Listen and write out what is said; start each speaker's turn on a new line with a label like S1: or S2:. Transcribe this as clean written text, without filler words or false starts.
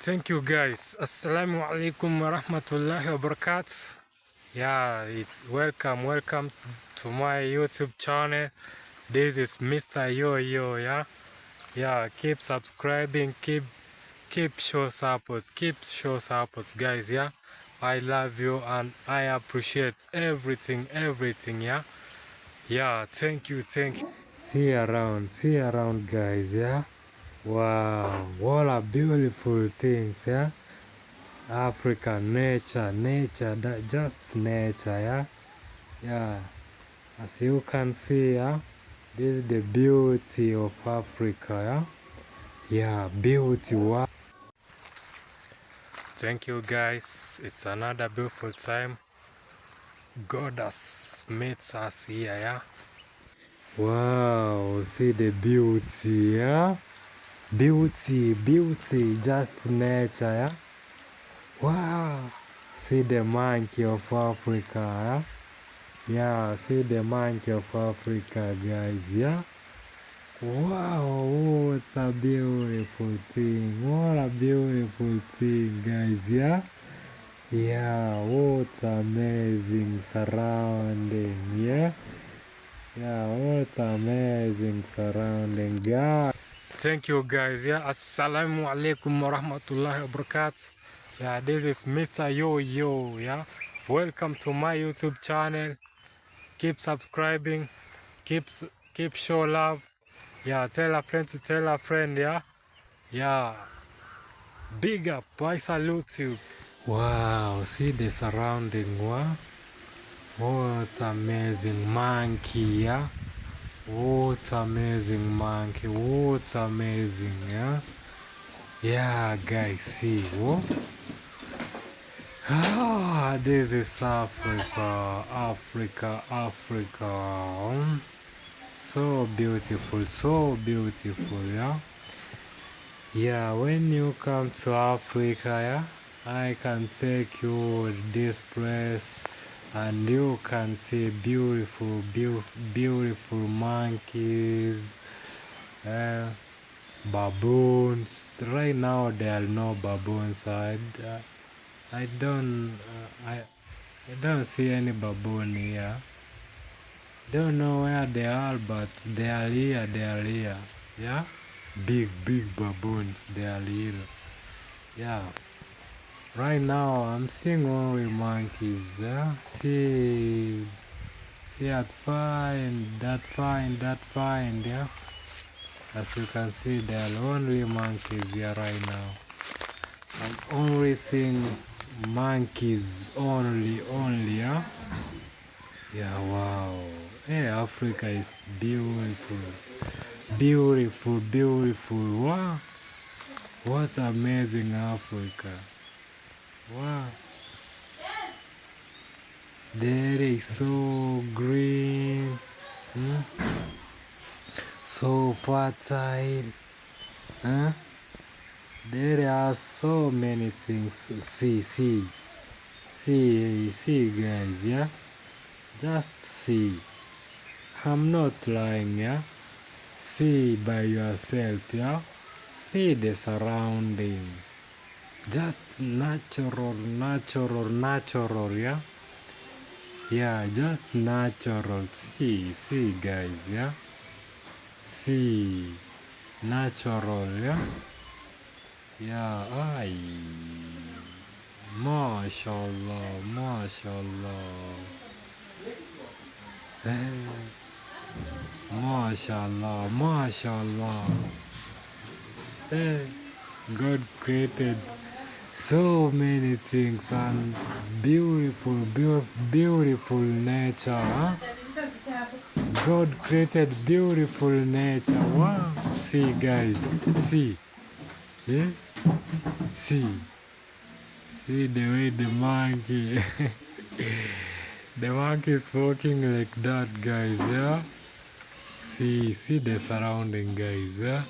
S1: Thank you guys. Assalamu alaikum wa rahmatullahi wa barakatuh. Welcome to my YouTube channel. This is Mr. Yo, yeah. Keep subscribing, keep show support, guys, yeah. I love you and I appreciate everything, yeah. Thank you. See you around, guys, yeah. Wow, what a beautiful things, yeah. Africa, nature, just nature, yeah. As you can see, yeah, this is the beauty of Africa, yeah. Beauty. Wow. Thank you, guys. It's another beautiful time. God has made us here, yeah. Wow, see the beauty, yeah. Beauty, just nature, yeah. Wow, see the monkey of Africa, yeah? Yeah, see the monkey of Africa, guys, yeah? Wow, what a beautiful thing, guys, yeah? Yeah, what amazing surrounding, yeah? Yeah, what amazing surrounding, guys. Thank you, guys, yeah? Assalamu alaikum wa rahmatullahi wa barakatuh. Yeah, this is Mr. Yo, yeah. Welcome to my YouTube channel. Keep subscribing, keep show love. Yeah, tell a friend to tell a friend, yeah. Yeah. Big up, I salute you. Wow, see the surrounding, wow. What amazing monkey, yeah. What amazing monkey, what amazing, yeah. Yeah, guys, see, what? Ah, this is Africa. So beautiful, yeah. Yeah, when you come to Africa, yeah, I can take you this place and you can see beautiful monkeys, baboons. Right now there are no baboons. I don't see any baboon here. Don't know where they are, but they are here. Yeah, big baboons. They are here. Yeah. Right now I'm seeing only monkeys. Yeah. See that fine. Yeah. As you can see, there are only monkeys here right now. I'm only seeing monkeys only, yeah. Yeah, wow. Hey, Africa is beautiful. Wow. What's amazing Africa? Wow. There is so green. So fertile. Huh? There are so many things. See, guys, yeah? Just see. I'm not lying, yeah? See by yourself, yeah? See the surroundings. Just natural, yeah? Yeah, just natural. See, guys, yeah? See, natural, yeah? Yeah, mashallah. Mashallah. God created so many things and beautiful nature, huh? God created beautiful nature. Wow. See, guys, see. Yeah? See the way the monkey the monkey is walking like that, guys, yeah. See the surrounding, guys, yeah.